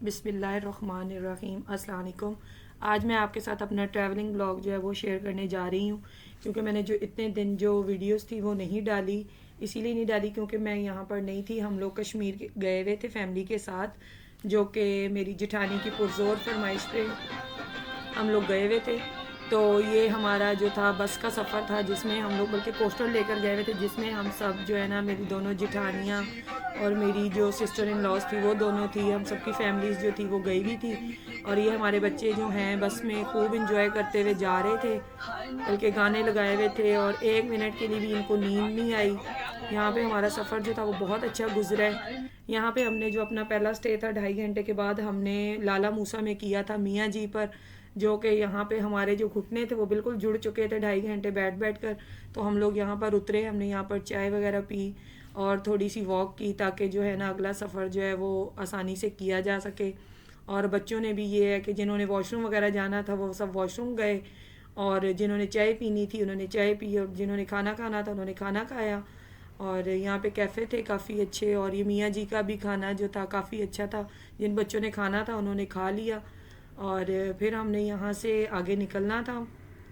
बिस्मिल्लाहिर्रहमानिर्रहीम अस्सलाम वालेकुम। आज मैं आपके साथ अपना ट्रैवलिंग ब्लॉग जो है वो शेयर करने जा रही हूँ, क्योंकि मैंने जो इतने दिन जो वीडियोस थी वो नहीं डाली। इसीलिए नहीं डाली क्योंकि मैं यहाँ पर नहीं थी। हम लोग कश्मीर गए हुए थे फैमिली के साथ, जो कि मेरी जेठानी की पुरजोर फरमाइश पे हम लोग गए हुए थे। तो ये हमारा जो था बस का सफ़र था, जिसमें हम लोग बल्कि कोस्टर लेकर गए हुए थे, जिसमें हम सब जो है ना, मेरी दोनों जिठानियाँ और मेरी जो सिस्टर इन लॉज थी वो दोनों थी, हम सबकी फैमिलीज़ जो थी वो गई हुई थी। और ये हमारे बच्चे जो हैं बस में खूब इंजॉय करते हुए जा रहे थे, बल्कि गाने लगाए हुए थे और एक मिनट के लिए भी इनको नींद नहीं आई। यहाँ पे हमारा सफ़र जो था वो बहुत अच्छा गुजरा है। यहाँ पे हमने जो अपना पहला स्टे था 2.5 घंटे के बाद हमने लाला मूसा में किया था, मियाँ जी पर, जो कि यहाँ पे हमारे जो घुटने थे वो बिल्कुल जुड़ चुके थे 2.5 घंटे बैठ बैठ कर। तो हम लोग यहाँ पर उतरे, हमने यहाँ पर चाय वगैरह पी और थोड़ी सी वॉक की, ताकि जो है ना अगला सफ़र जो है वो आसानी से किया जा सके। और बच्चों ने भी ये है कि जिन्होंने वॉशरूम वगैरह जाना था वो सब वॉशरूम गए, और जिन्होंने चाय पीनी थी उन्होंने चाय पी, और जिन्होंने खाना खाना था उन्होंने खाना खाया। और यहाँ पे कैफ़े थे काफ़ी अच्छे, और ये मियाँ जी का भी खाना जो था काफ़ी अच्छा था। जिन बच्चों ने खाना था उन्होंने खा लिया, और फिर हमने यहाँ से आगे निकलना था।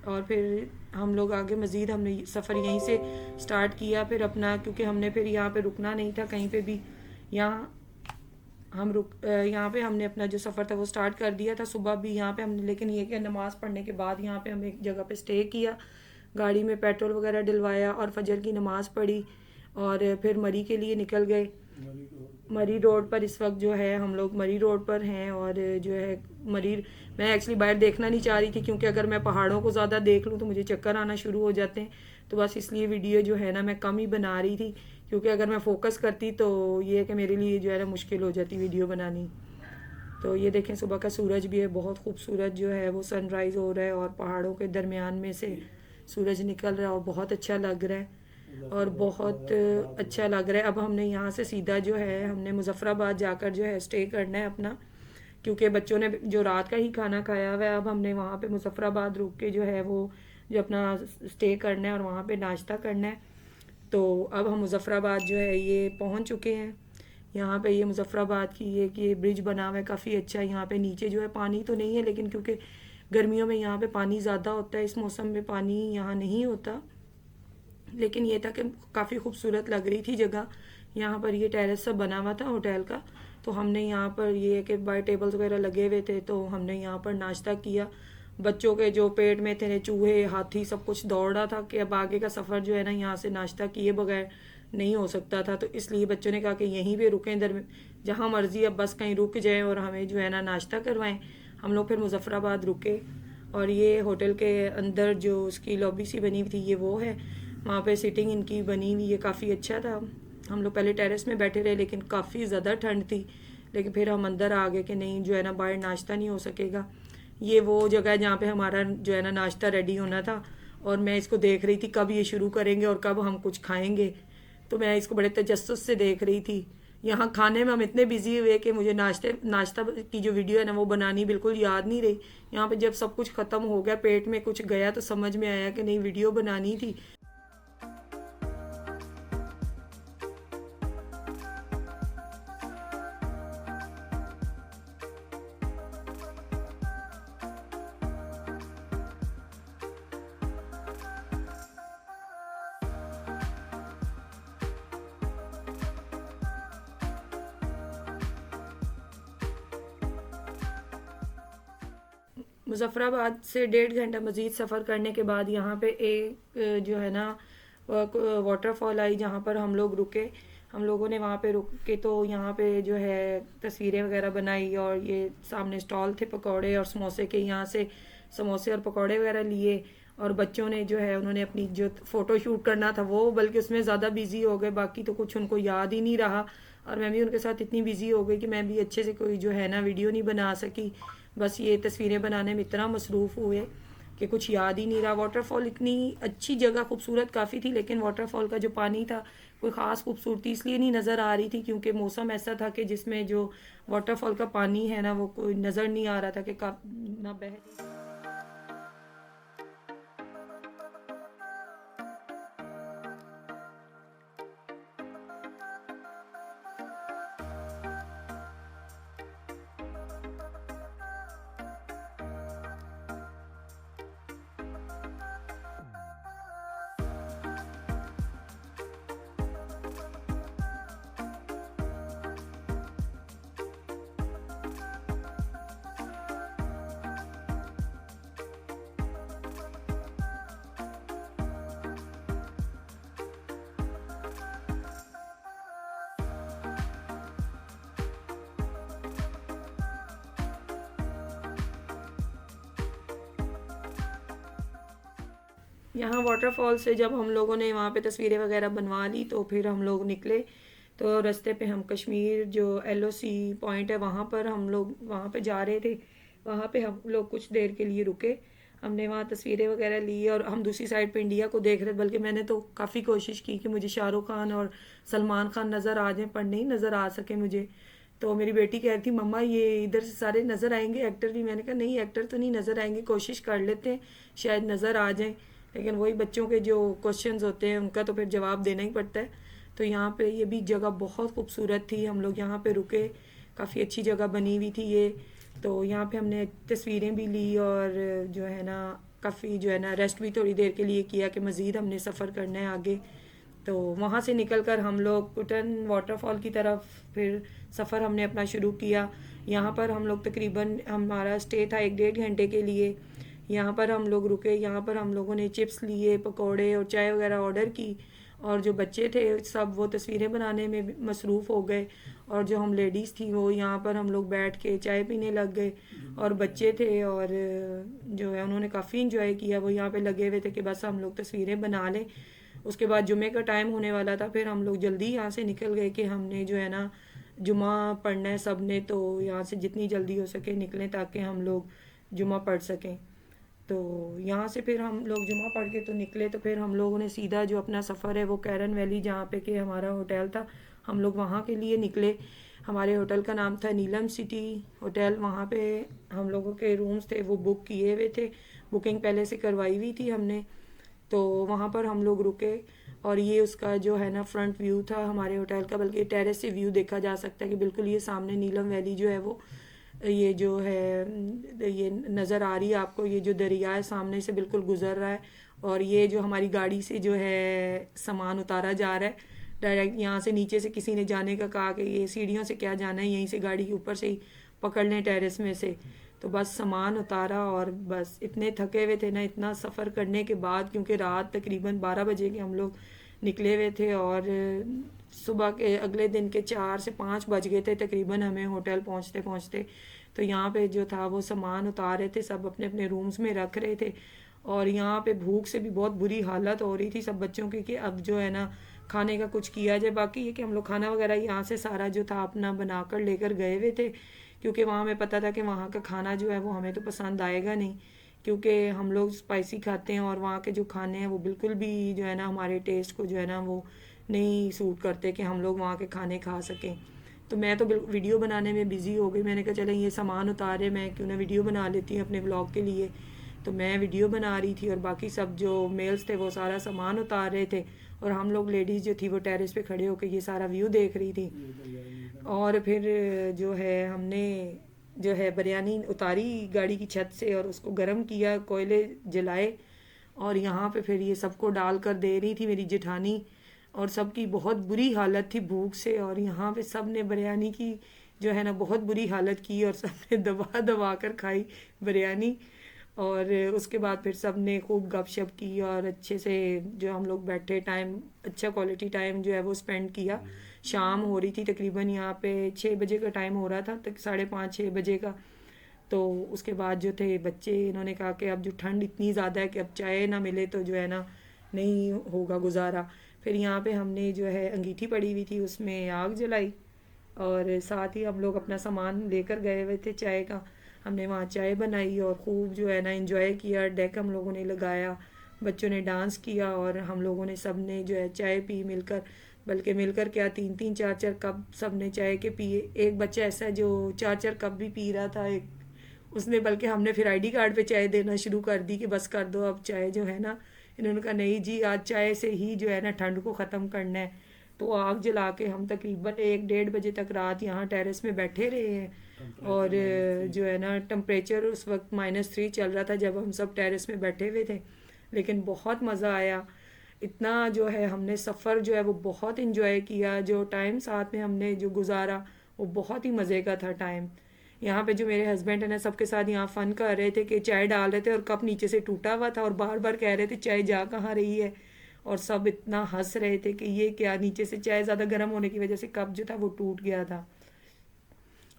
और फिर हम लोग आगे मज़ीद हमने सफ़र यहीं से स्टार्ट किया फिर अपना, क्योंकि हमने फिर यहाँ पे रुकना नहीं था कहीं पे भी। यहाँ यहाँ पे हमने अपना जो सफ़र था वो स्टार्ट कर दिया था सुबह भी यहाँ पे हमने, लेकिन ये कि नमाज़ पढ़ने के बाद यहाँ पे हम एक जगह पे स्टे किया, गाड़ी में पेट्रोल वगैरह डलवाया और फजर की नमाज़ पढ़ी, और फिर मरी के लिए निकल गए। मरी रोड पर इस वक्त जो है हम लोग मरी रोड पर हैं, और जो है मरी, मैं एक्चुअली बाहर देखना नहीं चाह रही थी, क्योंकि अगर मैं पहाड़ों को ज़्यादा देख लूँ तो मुझे चक्कर आना शुरू हो जाते हैं। तो बस इसलिए वीडियो जो है ना मैं कम ही बना रही थी, क्योंकि अगर मैं फोकस करती तो ये है कि मेरे लिए जो है ना मुश्किल हो जाती वीडियो बनानी। तो ये देखें सुबह का सूरज भी है बहुत खूबसूरत, जो है वो सनराइज़ हो रहा है और पहाड़ों के दरमियान में से सूरज निकल रहा है और बहुत अच्छा लग रहा है, और बहुत अच्छा लग रहा है। अब हमने यहाँ से सीधा जो है हमने मुजफ्फराबाद जाकर जो है स्टे करना है अपना, क्योंकि बच्चों ने जो रात का ही खाना खाया हुआ है। अब हमने वहाँ पे मुजफ्फराबाद रुक के जो है वो जो अपना स्टे करना है और वहाँ पे नाश्ता करना है। तो अब हम मुजफ्फराबाद जो है ये पहुँच चुके हैं। यहाँ पे ये मुजफ्फराबाद की ये ब्रिज बना हुआ है काफ़ी अच्छा। यहाँ पे नीचे जो है पानी तो नहीं है, लेकिन क्योंकि गर्मियों में यहाँ पे पानी ज़्यादा होता है, इस मौसम में पानी यहाँ नहीं होता। लेकिन ये था कि काफ़ी खूबसूरत लग रही थी जगह। यहाँ पर ये टेरेस सब बना हुआ था होटल का, तो हमने यहाँ पर ये कि बाय टेबल्स वगैरह लगे हुए थे, तो हमने यहाँ पर नाश्ता किया। बच्चों के जो पेट में थे चूहे हाथी सब कुछ दौड़ रहा था कि अब आगे का सफ़र जो है ना यहाँ से नाश्ता किए बगैर नहीं हो सकता था। तो इसलिए बच्चों ने कहा कि यहीं पे रुकें, जहाँ मर्ज़ी अब बस कहीं रुक जाएं और हमें जो है ना नाश्ता करवाएं। हम लोग फिर मुजफ्फराबाद रुके, और ये होटल के अंदर जो उसकी लॉबी सी बनी हुई थी ये वो है, वहाँ पे सिटिंग इनकी बनी हुई है, काफ़ी अच्छा था। हम लोग पहले टेरेस में बैठे रहे, लेकिन काफ़ी ज़्यादा ठंड थी, लेकिन फिर हम अंदर आ गए कि नहीं जो है ना बाहर नाश्ता नहीं हो सकेगा। ये वो जगह है जहाँ पे हमारा जो है ना नाश्ता रेडी होना था, और मैं इसको देख रही थी कब ये शुरू करेंगे और कब हम कुछ खाएंगे। तो मैं इसको बड़े तजस्सुस से देख रही थी। यहाँ खाने में हम इतने बिजी हुए कि मुझे नाश्ता की जो वीडियो है ना वो बनानी बिल्कुल याद नहीं रही। यहाँ पे जब सब कुछ ख़त्म हो गया, पेट में कुछ गया, तो समझ में आया कि नहीं वीडियो बनानी थी। मुजफ्फराबाद से 1.5 घंटा मज़ीद सफ़र करने के बाद यहाँ पे एक जो है ना वाटरफॉल आई, जहाँ पर हम लोग रुके। हम लोगों ने वहाँ पे रुक के तो यहाँ पे जो है तस्वीरें वगैरह बनाई, और ये सामने स्टॉल थे पकौड़े और समोसे के, यहाँ से समोसे और पकौड़े वगैरह लिए। और बच्चों ने जो है उन्होंने अपनी जो फ़ोटो शूट करना था वो बल्कि उसमें ज़्यादा बिजी हो गए, बाकी तो कुछ उनको याद ही नहीं रहा। और मैं भी उनके साथ इतनी बिजी हो गई कि मैं भी अच्छे से कोई जो है ना वीडियो नहीं बना सकी। बस ये तस्वीरें बनाने में इतना मसरूफ़ हुए कि कुछ याद ही नहीं रहा। वाटरफॉल इतनी अच्छी जगह खूबसूरत काफ़ी थी, लेकिन वाटरफॉल का जो पानी था कोई ख़ास खूबसूरती इसलिए नहीं नज़र आ रही थी क्योंकि मौसम ऐसा था कि जिसमें जो वाटरफॉल का पानी है ना वो कोई नज़र नहीं आ रहा था कि का ना बह रही। यहाँ वाटरफॉल से जब हम लोगों ने वहाँ पे तस्वीरें वगैरह बनवा ली तो फिर हम लोग निकले। तो रास्ते पे हम कश्मीर जो LOC पॉइंट है वहाँ पर हम लोग वहाँ पे जा रहे थे। वहाँ पे हम लोग कुछ देर के लिए रुके, हमने वहाँ तस्वीरें वगैरह ली और हम दूसरी साइड पे इंडिया को देख रहे। बल्कि मैंने तो काफ़ी कोशिश की कि मुझे शाहरुख खान और सलमान खान नज़र आ जाएं, पर नहीं नज़र आ सके मुझे। तो मेरी बेटी कह रही थी मम्मा ये इधर से सारे नज़र आएंगे एक्टर भी। मैंने कहा नहीं, एक्टर तो नहीं नज़र आएंगे, कोशिश कर लेते हैं शायद नज़र आ जाएं। लेकिन वही बच्चों के जो क्वेश्चंस होते हैं उनका तो फिर जवाब देना ही पड़ता है। तो यहाँ पे ये भी जगह बहुत खूबसूरत थी, हम लोग यहाँ पे रुके, काफ़ी अच्छी जगह बनी हुई थी ये। तो यहाँ पे हमने तस्वीरें भी ली और जो है ना काफ़ी जो है ना रेस्ट भी थोड़ी देर के लिए किया कि मज़ीद हमने सफ़र करना है आगे। तो वहाँ से निकल कर हम लोग कुटन वाटरफॉल की तरफ फिर सफ़र हमने अपना शुरू किया। यहाँ पर हम लोग तकरीबन हमारा स्टे था 1-1.5 घंटे के लिए। यहाँ पर हम लोग रुके, यहाँ पर हम लोगों ने चिप्स लिए, पकोड़े और चाय वगैरह ऑर्डर की। और जो बच्चे थे सब वो तस्वीरें बनाने में मसरूफ़ हो गए और जो हम लेडीज़ थी वो यहाँ पर हम लोग बैठ के चाय पीने लग गए। और बच्चे थे और जो है उन्होंने काफ़ी इंजॉय किया, वो यहाँ पे लगे हुए थे कि बस हम लोग तस्वीरें बना लें। उसके बाद जुमे का टाइम होने वाला था, फिर हम लोग जल्दी यहाँ से निकल गए कि हमने जो है ना जुमा पढ़ना है सब ने, तो यहाँ से जितनी जल्दी हो सके निकलें ताकि हम लोग जुमा पढ़ सकें। तो यहाँ से फिर हम लोग जुमा पढ़ के तो निकले। तो फिर हम लोगों ने सीधा जो अपना सफ़र है वो कैरन वैली जहाँ पे कि हमारा होटल था, हम लोग वहाँ के लिए निकले। हमारे होटल का नाम था नीलम सिटी होटल। वहाँ पे हम लोगों के रूम्स थे वो बुक किए हुए थे, बुकिंग पहले से करवाई हुई थी हमने। तो वहाँ पर हम लोग रुके और ये उसका जो है ना फ्रंट व्यू था हमारे होटल का, बल्कि टेरेस से व्यू देखा जा सकता है कि बिल्कुल ये सामने नीलम वैली जो है वो ये जो है ये नज़र आ रही है आपको। ये जो दरिया है सामने से बिल्कुल गुजर रहा है और ये जो हमारी गाड़ी से जो है सामान उतारा जा रहा है डायरेक्ट यहाँ से। नीचे से किसी ने जाने का कहा कि ये सीढ़ियों से क्या जाना है, यहीं से गाड़ी के ऊपर से ही पकड़ लें टेरेस में से। तो बस सामान उतारा और बस इतने थके हुए थे ना इतना सफ़र करने के बाद, क्योंकि रात तकरीबन 12 बजे के हम लोग निकले हुए थे और सुबह के अगले दिन के 4 से 5 बज गए थे तकरीबन हमें होटल पहुंचते पहुंचते। तो यहाँ पे जो था वो सामान उतार रहे थे, सब अपने अपने रूम्स में रख रहे थे। और यहाँ पे भूख से भी बहुत बुरी हालत हो रही थी सब बच्चों की कि अब जो है ना खाने का कुछ किया जाए। बाकी ये कि हम लोग खाना वगैरह यहाँ से सारा जो था अपना बनाकर लेकर गए हुए थे, क्योंकि वहाँ हमें पता था कि वहाँ का खाना जो है वो हमें तो पसंद आएगा नहीं, क्योंकि हम लोग स्पाइसी खाते हैं और वहाँ के जो खाने हैं वो बिल्कुल भी जो है ना हमारे टेस्ट को जो है ना वो नहीं सूट करते कि हम लोग वहाँ के खाने खा सकें। तो मैं तो वीडियो बनाने में बिज़ी हो गई, मैंने कहा चलें ये सामान उतारे, मैं क्यों ना वीडियो बना लेती हूँ अपने ब्लॉग के लिए। तो मैं वीडियो बना रही थी और बाकी सब जो मेल्स थे वो सारा सामान उतार रहे थे और हम लोग लेडीज़ जो थी वो टेरेस पे खड़े होकर ये सारा व्यू देख रही थी। और फिर जो है हमने जो है बिरयानी उतारी गाड़ी की छत से और उसको गर्म किया, कोयले जलाए और यहाँ पे फिर ये सबको डाल कर दे रही थी मेरी जेठानी। और सबकी बहुत बुरी हालत थी भूख से और यहाँ पे सब ने बिरयानी की जो है ना बहुत बुरी हालत की और सब ने दबा दबा कर खाई बिरयानी। और उसके बाद फिर सब ने खूब गपशप की और अच्छे से जो हम लोग बैठे टाइम अच्छा क्वालिटी टाइम जो है वो स्पेंड किया। शाम हो रही थी तकरीबन, यहाँ पे 6 बजे का टाइम हो रहा था, तक 5:30-6 बजे का। तो उसके बाद जो थे बच्चे इन्होंने कहा कि अब जो ठंड इतनी ज़्यादा है कि अब चाय ना मिले तो जो है ना नहीं होगा गुजारा। फिर यहाँ पे हमने जो है अंगीठी पड़ी हुई थी उसमें आग जलाई और साथ ही हम लोग अपना सामान लेकर गए हुए थे चाय का। हमने वहाँ चाय बनाई और खूब जो है ना एंजॉय किया, डेक हम लोगों ने लगाया, बच्चों ने डांस किया और हम लोगों ने सब ने जो है चाय पी मिलकर। बल्कि मिलकर क्या 3-3 4-4 कप सब ने चाय के पिए। एक बच्चा ऐसा जो 4-4 कप भी पी रहा था एक उसने, बल्कि हमने फिर आईडी कार्ड पे चाय देना शुरू कर दी कि बस कर दो अब चाय जो है ना। इन्होंने कहा नहीं जी आज चाय से ही जो है ना ठंड को ख़त्म करना है। तो आग जला के हम तकरीबन 1-1:30 बजे तक रात यहाँ टेरेस में बैठे रहे हैं। और जो है ना टेम्परेचर उस वक्त -3 चल रहा था जब हम सब टेरेस में बैठे हुए थे, लेकिन बहुत मज़ा आया। इतना जो है हमने सफ़र जो है वो बहुत इंजॉय किया, जो टाइम साथ में हमने जो गुजारा वो बहुत ही मज़े का था टाइम। यहाँ पे जो मेरे हस्बैंड है ना सबके साथ यहाँ फ़न कर रहे थे कि चाय डाल रहे थे और कप नीचे से टूटा हुआ था और बार बार कह रहे थे चाय जा कहाँ रही है। और सब इतना हंस रहे थे कि ये क्या, नीचे से चाय ज़्यादा गर्म होने की वजह से कप जो था वो टूट गया था।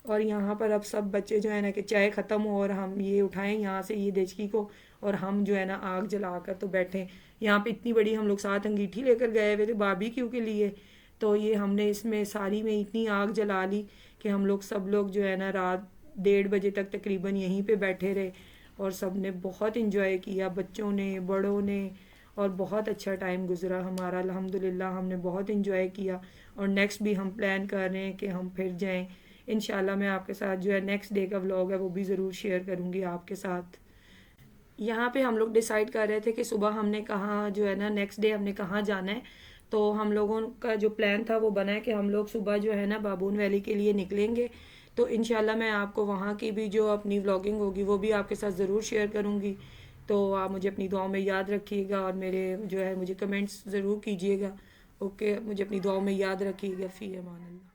और यहाँ पर अब सब बच्चे जो है ना कि चाय ख़त्म हो और हम ये उठाएं यहाँ से ये देचकी को और हम जो है ना आग जलाकर तो बैठे। यहाँ पे इतनी बड़ी हम लोग साथ अंगीठी लेकर गए हुए थे बारबेक्यू के लिए, तो ये हमने इसमें सारी में इतनी आग जला ली कि हम लोग सब लोग जो है ना रात 1:30 बजे तक तकरीबन यहीं पे बैठे रहे और सब ने बहुत इंजॉय किया, बच्चों ने, बड़ों ने, और बहुत अच्छा टाइम गुजरा हमारा अल्हम्दुलिल्लाह। हमने बहुत इंजॉय किया और नेक्स्ट भी हम प्लान कर रहे हैं कि हम फिर जाएं इंशाल्लाह। मैं आपके साथ जो है नेक्स्ट डे का व्लॉग है वो भी ज़रूर शेयर करूँगी आपके साथ। यहाँ पे हम लोग डिसाइड कर रहे थे कि सुबह हमने कहाँ जो है ना नेक्स्ट डे हमने कहाँ जाना है। तो हम लोगों का जो प्लान था वो बना है कि हम लोग सुबह जो है ना बाबून वैली के लिए निकलेंगे। तो इंशाल्लाह मैं आपको वहाँ की भी जो अपनी व्लॉगिंग होगी वो भी आपके साथ ज़रूर शेयर करूँगी। तो आप मुझे अपनी दुआओं में याद रखिएगा और मेरे जो है मुझे कमेंट्स ज़रूर कीजिएगा। ओके, मुझे अपनी दुआओं में याद रखिएगा। फ़ी अमान अल्लाह।